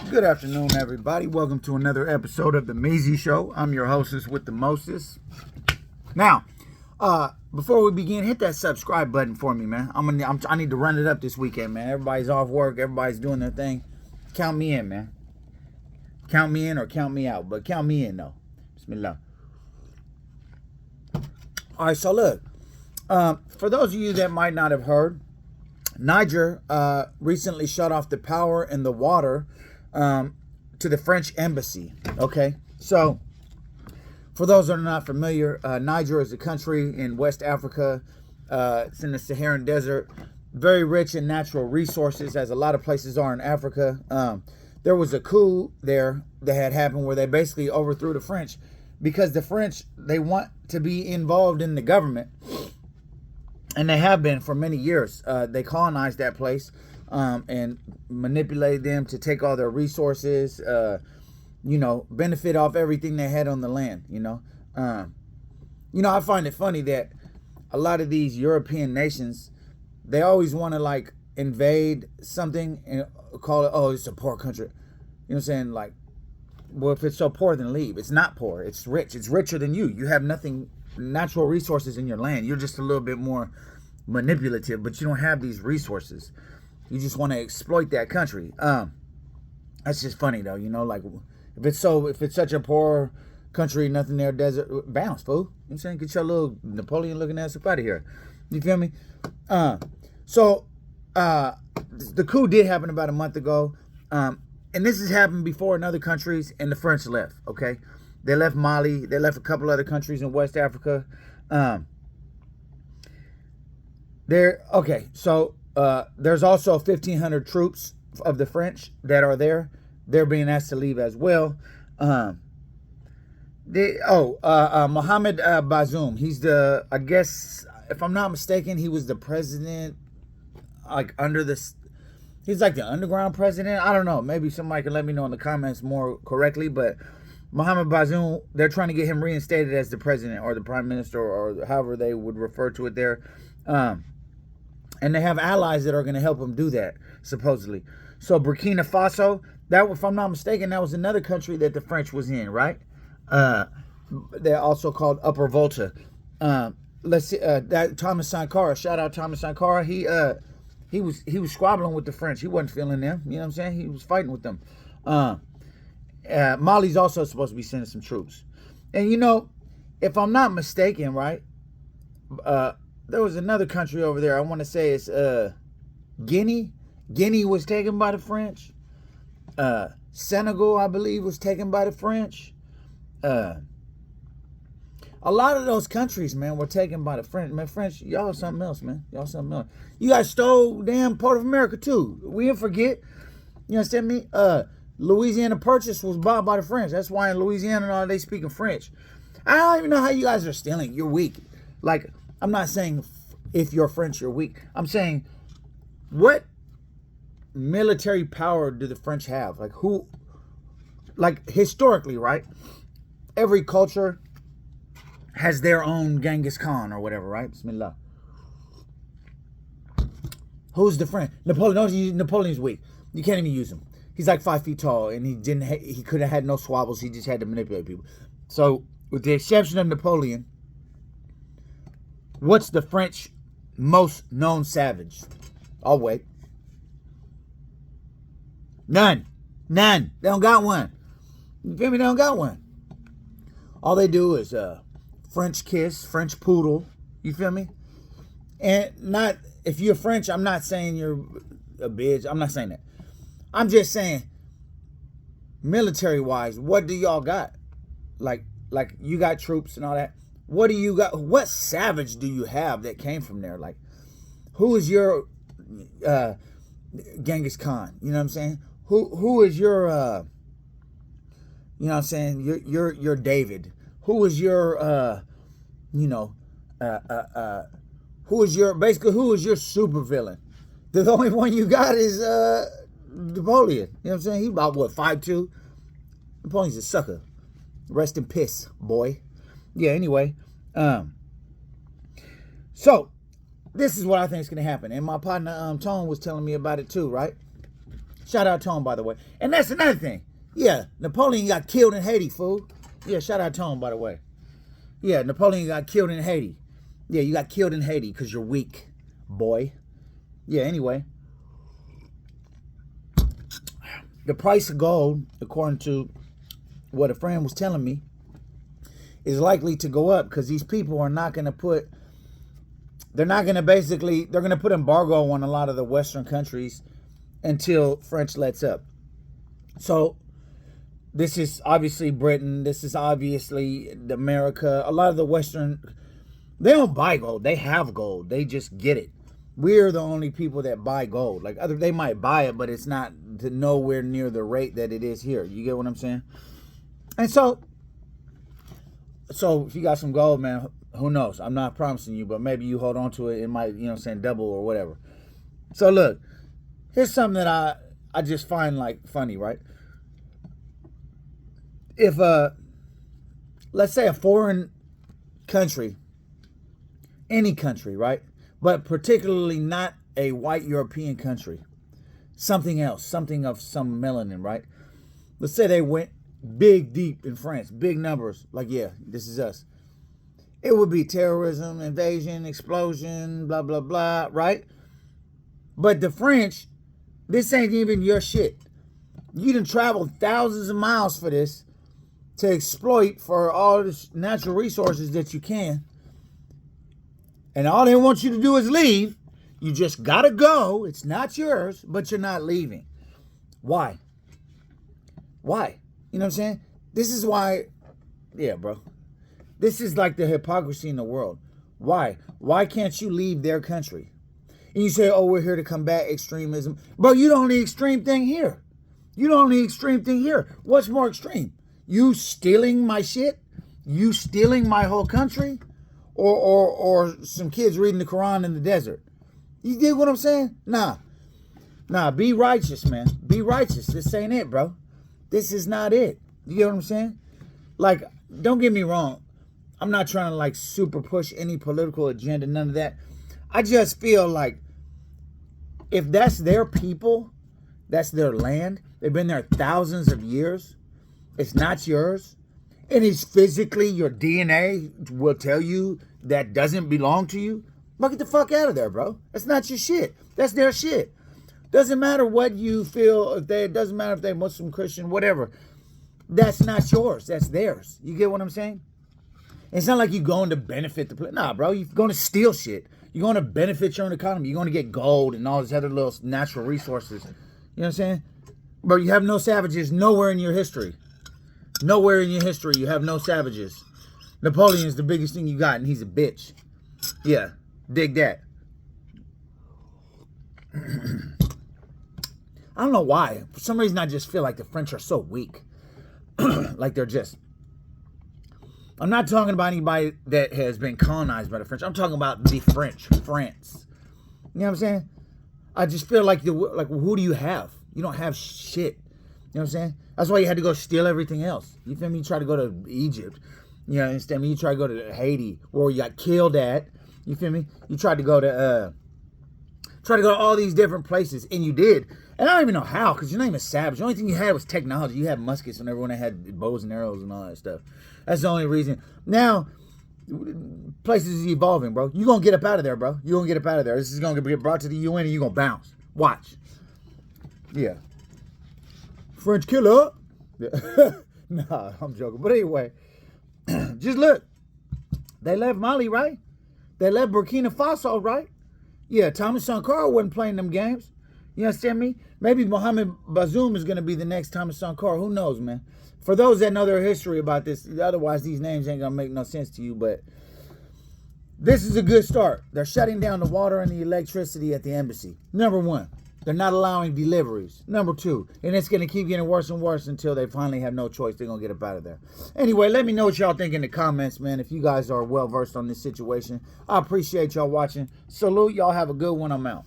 Good afternoon, everybody. Welcome to another episode of the Measy Show. I'm your hostess with the mostest. Now, before we begin, hit that subscribe button for me, man. I need to run it up this weekend, man. Everybody's off work. Everybody's doing their thing. Count me in, man. Count me in or count me out, but count me in, though. Bismillah. All right, so look. For those of you that might not have heard, Niger recently shut off the power and the water to the French embassy. Okay, so for those that are not familiar, Niger is a country in West Africa. It's in the Saharan desert, very rich in natural resources, as a lot of places are in Africa. There was a coup there that had happened where they basically overthrew the French because the French, they want to be involved in the government, and they have been for many years. They colonized that place and manipulated them to take all their resources, benefit off everything they had on the land, I find it funny that a lot of these European nations, they always want to like invade something and call it, oh, it's a poor country. You know what I'm saying? Like, well, if it's so poor, then leave. It's not poor. It's rich. It's richer than you. You have nothing, natural resources in your land. You're just a little bit more manipulative, but you don't have these resources. You just want to exploit that country. That's just funny though, like if it's such a poor country, nothing there, desert, bounce, fool. You know what I'm saying? Get your little Napoleon looking ass up out of here. You feel me? The coup did happen about a month ago. And this has happened before in other countries, and the French left, okay? They left Mali. They left a couple other countries in West Africa. There's also 1,500 troops of the French that are there. They're being asked to leave as well. Mohamed Bazoum. He's I guess, if I'm not mistaken, he was the president, like he's like the underground president. I don't know. Maybe somebody can let me know in the comments more correctly, but Mohamed Bazoum, they're trying to get him reinstated as the president or the prime minister or however they would refer to it there. And they have allies that are going to help them do that, supposedly. So Burkina Faso, that, if I'm not mistaken, that was another country that the French was in, right? They're also called Upper Volta. Let's see, that Thomas Sankara, shout out Thomas Sankara. He was squabbling with the French. He wasn't feeling them. You know what I'm saying? He was fighting with them. Mali's also supposed to be sending some troops. And if I'm not mistaken, right? There was another country over there. I want to say it's Guinea. Guinea was taken by the French. Senegal, I believe, was taken by the French. A lot of those countries, man, were taken by the French. Man, French, y'all something else, man. Y'all something else. You guys stole damn part of America, too. We didn't forget. You understand me? Louisiana Purchase was bought by the French. That's why in Louisiana, all they speaking French. I don't even know how you guys are stealing. You're weak. Like, I'm not saying if you're French, you're weak. I'm saying, what military power do the French have? Like, historically, right? Every culture has their own Genghis Khan or whatever, right? Bismillah. Who's the French? Napoleon's weak. You can't even use him. He's like 5 feet tall, and he could have had no swabbles. He just had to manipulate people. So, with the exception of Napoleon, what's the French most known savage? I'll wait. None. They don't got one. You feel me? They don't got one. All they do is French kiss, French poodle. You feel me? And not, if you're French, I'm not saying you're a bitch. I'm not saying that. I'm just saying, military-wise, what do y'all got? Like you got troops and all that. What do you got? What savage do you have that came from there? Like, who is your Genghis Khan? You know what I'm saying? Who is your you know what I'm saying? Your David. Who is your who is your super villain? The only one you got is Napoleon. You know what I'm saying? He's about 5'2". Napoleon's a sucker. Rest in piss, boy. Yeah, anyway. So this is what I think is gonna happen. And my partner Tone was telling me about it too, right? Shout out to him, by the way. And that's another thing. Yeah, Napoleon got killed in Haiti, fool. Yeah, shout out to him, by the way. Yeah, Napoleon got killed in Haiti. Yeah, you got killed in Haiti because you're weak, boy. Yeah, anyway. The price of gold, according to what a friend was telling me, is likely to go up because these people are not going to put, they're going to put embargo on a lot of the Western countries until French lets up. So this is obviously Britain. This is obviously America. A lot of the Western, they don't buy gold. They have gold. They just get it. We're the only people that buy gold. Like they might buy it, but it's not to nowhere near the rate that it is here. You get what I'm saying? And so if you got some gold, man, who knows? I'm not promising you, but maybe you hold on to it. It might, you know what I'm saying, double or whatever. So look, here's something that I just find like funny, right? If let's say a foreign country, any country, right? But particularly not a white European country, something else, something of some melanin, right? Let's say they went big, deep in France, big numbers, like, yeah, this is us. It would be terrorism, invasion, explosion, blah, blah, blah, right? But the French, this ain't even your shit. You done traveled thousands of miles for this to exploit for all the natural resources that you can. And all they want you to do is leave. You just gotta go. It's not yours, but you're not leaving. Why? Why? You know what I'm saying? This is why, yeah, bro. This is like the hypocrisy in the world. Why? Why can't you leave their country? And you say, oh, we're here to combat extremism. Bro, you the only extreme thing here. You the only extreme thing here. What's more extreme? You stealing my shit? You stealing my whole country? Or some kids reading the Quran in the desert? You dig what I'm saying? Nah, be righteous, man. Be righteous. This ain't it, bro. This is not it. You get what I'm saying? Like, don't get me wrong. I'm not trying to like super push any political agenda, none of that. I just feel like if that's their people, that's their land, they've been there thousands of years, it's not yours, and it's physically, your DNA will tell you that doesn't belong to you, well, get the fuck out of there, bro. That's not your shit. That's their shit. Doesn't matter what you feel, it doesn't matter if they're Muslim, Christian, whatever. That's not yours. That's theirs. You get what I'm saying? It's not like you're going to benefit the place. Nah, bro, you're going to steal shit. You're going to benefit your own economy. You're going to get gold and all these other little natural resources. You know what I'm saying? Bro, you have no savages nowhere in your history. Nowhere in your history you have no savages. Napoleon's the biggest thing you got, and he's a bitch. Yeah, dig that. I don't know why. For some reason, I just feel like the French are so weak. Like they're just... I'm not talking about anybody that has been colonized by the French. I'm talking about the French, France. You know what I'm saying? I just feel like, who do you have? You don't have shit. You know what I'm saying? That's why you had to go steal everything else. You feel me? You try to go to Egypt. You know, instead, you try to go to Haiti, where you got killed at. You feel me? You tried to go to all these different places, and you did. And I don't even know how, because you're not even savage. The only thing you had was technology. You had muskets, and everyone had bows and arrows and all that stuff. That's the only reason. Now, places is evolving, bro. You're going to get up out of there, bro. You're going to get up out of there. This is going to get brought to the UN, and you're going to bounce. Watch. Yeah. French killer. Yeah. Nah, I'm joking. But anyway, just look. They left Mali, right? They left Burkina Faso, right? Yeah, Thomas Sankara wasn't playing them games. You understand me? Maybe Mohamed Bazoum is going to be the next Thomas Sankara. Who knows, man? For those that know their history about this, otherwise these names ain't going to make no sense to you, but this is a good start. They're shutting down the water and the electricity at the embassy. Number one, they're not allowing deliveries. Number two, and it's going to keep getting worse and worse until they finally have no choice. They're going to get up out of there. Anyway, let me know what y'all think in the comments, man, if you guys are well-versed on this situation. I appreciate y'all watching. Salute. Y'all have a good one. I'm out.